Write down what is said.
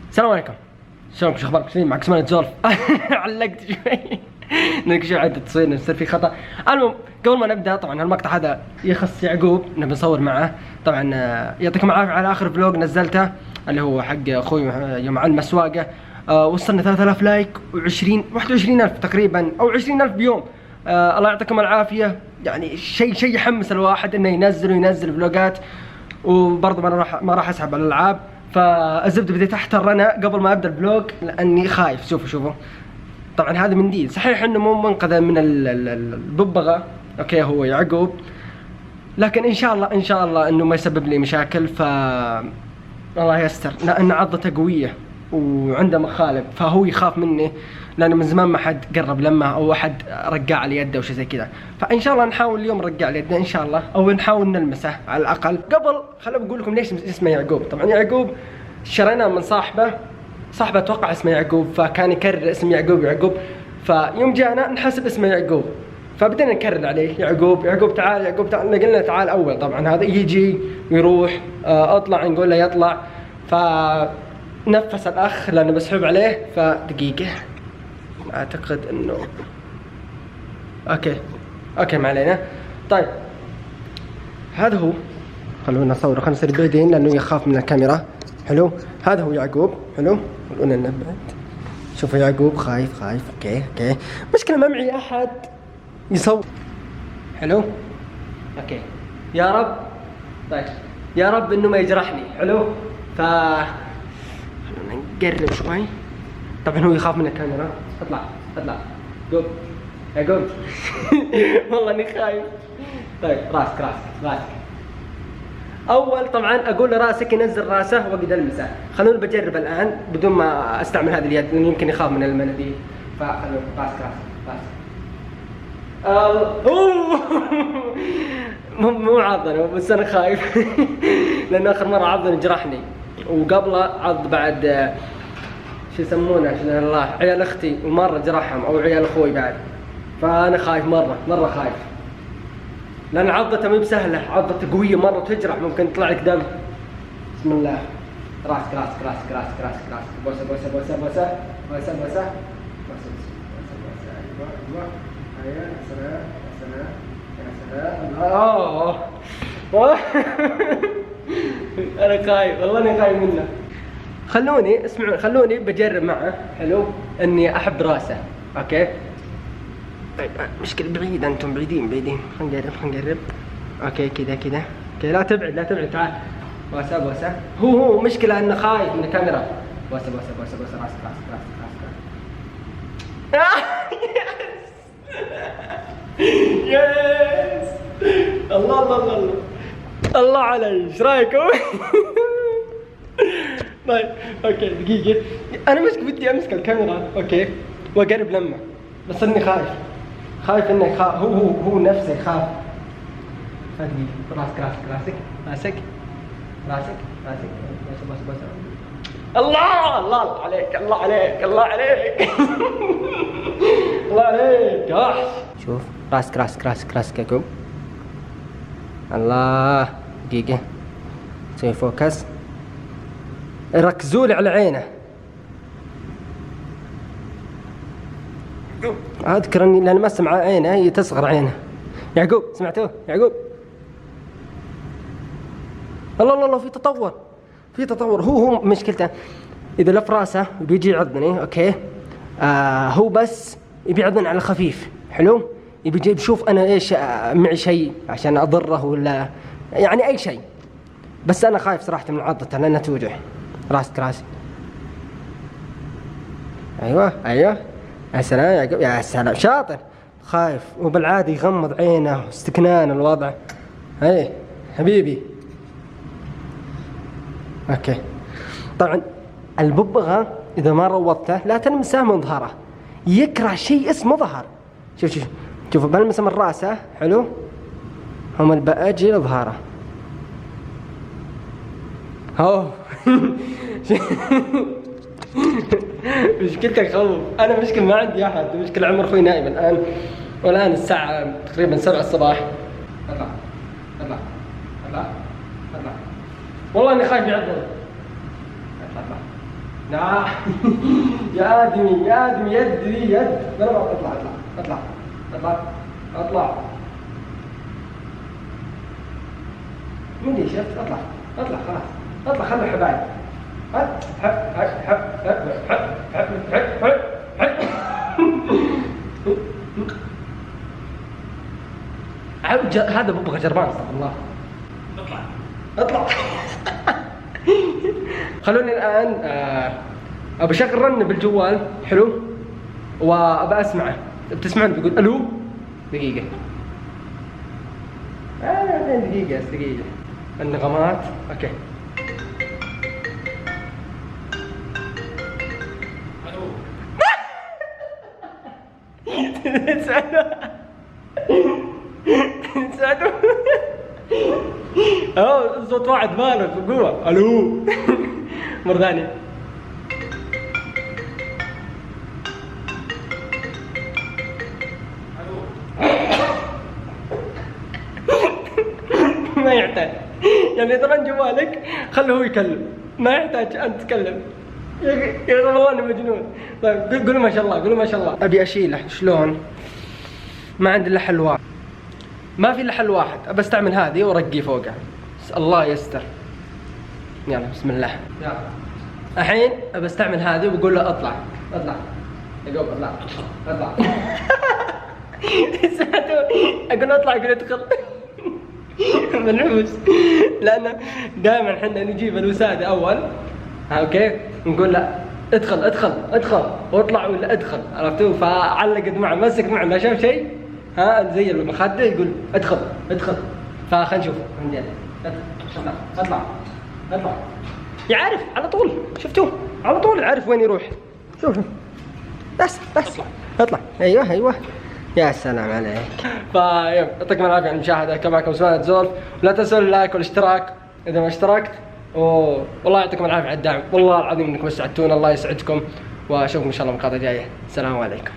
السلام عليكم. شلونكم؟ شو اخباركم؟ معك سمان الجولف. علقت شوي. نكشف عدة تصوير يصير في خطأ. المهم قبل ما نبدا، طبعا المقطع هذا يخص يعقوب، نبي نصور معه. طبعا يعطيكم العافية على اخر فلوج نزلته اللي هو حق اخوي يوم علم السواقه. وصلنا 3000 لايك و20 21000 تقريبا او 20000 بيوم. الله يعطيكم العافيه. يعني شيء يحمس الواحد انه ينزل فلوجات. وبرضه ما راح اسحب على الالعاب. فالزبده بديت احتر انا قبل ما ابدا الفلوج لاني خايف. شوفوا طبعا هذا منديل، صحيح انه مو منقذ من الببغاء، اوكي هو يعقوب، لكن ان شاء الله انه ما يسبب لي مشاكل. الله يستر، لان عضته قويه وعنده مخالب، فهو يخاف مني لانه من زمان ما حد قرب لمه او احد رقع على يده او شيء زي كذا. فان شاء الله نحاول اليوم نرقع على يده ان شاء الله، او نحاول نلمسه على الاقل. قبل خليني بقول لكم ليش اسمه يعقوب. طبعا يعقوب شريناه من صاحبه اتوقع اسمه يعقوب، فكان يكرر اسم يعقوب. فيوم جانا نحسب اسمه يعقوب، فبدينا نكرر عليه يعقوب تعال قلنا تعال اول. طبعا هذا يجي ويروح، اطلع نقول له يطلع. فنفس الاخ لانه مسحوب عليه. فدقيقه اعتقد انه اوكي ما علينا. طيب هذا هو، خلونا نصوره، خلينا نصير بعيدين لانه يخاف من الكاميرا. حلو، هذا هو يعقوب. حلو، قلنا نبعد. شوفوا يعقوب خايف. اوكي مشكلة ما معي احد يصور. حلو اوكي يا رب. طيب يا رب انه ما يجرحني. حلو، خلونا نقرب شوي. طبعا هو يخاف من الكاميرا. اطلع يعقوب. والله اني خايف. طيب راسك اول طبعا اقول له راسك، ينزل راسه وقد المسه. خلونا بجرب الان بدون ما استعمل هذه اليد لانه يمكن يخاف من المناديل. فخلونا راسك مو عضني بس انا خايف. لانه اخر مره عضني جرحني، وقبله عض بعد شو يسمونه عشان الله عيال اختي ومره جرحهم، او عيال اخوي بعد. فانا خايف مره خايف، لان عضته مو بسهله، عضته قويه مره تجرح، ممكن يطلع لك دم. بسم الله. راسك بوسه. يا سلام. انا خايف والله، اني خايف منه. خلوني اسمعوا، خلوني بجرب معه. حلو، اني احب راسه. اوكي طيب مشكلة بعيد، انتم بعيدين. خلينا نقرب. اوكي كذا اوكي. لا تبعد تعال. بوسه. هو مشكلة انه خايف من الكاميرا. بوسه راسك. يس الله علي، ايش رايكم؟ طيب اوكي دقيقة، انا بدي امسك الكاميرا اوكي واقرب لمه، بس اني خايف انه هو نفسه يخاف. راسك. بس. الله عليك. الله عليك يا وحش. شوف راسك يعقوب. الله دقيقة، سوي فوكس، ركزوا لي على عينه. اذكر اني لان ما سمع عينه، هي تصغر عينه. يعقوب سمعتوه؟ يعقوب الله في تطور. هو مشكلته اذا لف راسه بيجي يعضني. اوكي هو بس يبي يعضني على خفيف. حلو، يبي يشوف انا ايش معي شيء عشان اضره ولا يعني اي شيء. بس انا خايف صراحه من عضته لانها توجع. راسك. ايوه يا سلام يا سلام، شاطر. خايف وبالعادي يغمض عينه، استكنان الوضع. اي حبيبي. اوكي طبعا الببغاء اذا ما روضته لا تلمسه من ظهره، يكره شيء اسمه ظهر. شوف بلمسه من راسه. حلو، هم الباجي لظهره. مشكلتك خوف. انا مشكلة ما عندي احد، مشكلة عمر اخوي نايم الان، والان الساعة تقريبا 7 الصباح. اطلع والله اني خايف يعضني. لا يا ادمي يا ادمي، يد ذي يد. اطلع اطلع اطلع اطلع اطلع. من دي شفت؟ اطلع اطلع خلاص اطلع، خلوا حبايب. حب حب حب حب حب حب حب حب حب. هذا ببغى جربان استغفر الله. اطلع اطلع. خلوني الان ابى اشغل رن بالجوال حلو، وابى اسمعه. بتسمعون؟ بيقول الو. دقيقة دقيقة النغمات. اوكي الو. تساعدوا. صوت واحد بالغ بقوة. الو. مرة ثانية. ما يحتاج يعني، اذا رن جوالك خله هو يكلم، ما يحتاج انت تتكلم. يا اخي والله انا مجنون. طيب قولوا ما شاء الله، قولوا ما شاء الله. ابي اشيله شلون؟ ما عندي الا حل واحد، ما في الا حل واحد. ابى استعمل هذه وارقيه فوقها. الله يستر. يلا بسم الله. يلا الحين ابى استعمل هذه وبقول له اطلع اطلع. يقول اطلع اطلع. اقول اطلع يقول ادخل. منحوس، لأن دائما احنا نجيب الوسادة أول. اوكي نقول له ادخل ادخل ادخل واطلع ولا ادخل، عرفتوا؟ فعلقت معه، مسك معه، ما شاف شيء زي المخدة يقول ادخل ادخل. فخلينا نشوف عندنا. اطلع اطلع اطلع. يعرف على طول، شفتوه على طول يعرف وين يروح. شوفوا بس اطلع اطلع. ايوه يا سلام عليك. يعطيكم العافيه على المشاهده. كان معكم سمانة زولف، ولا تنسوا اللايك والاشتراك اذا ما اشتركت. والله يعطيكم العافيه على الدعم، والله العظيم انكم اسعدتونا. الله يسعدكم، واشوفكم ان شاء الله مقاطع جايه. السلام عليكم.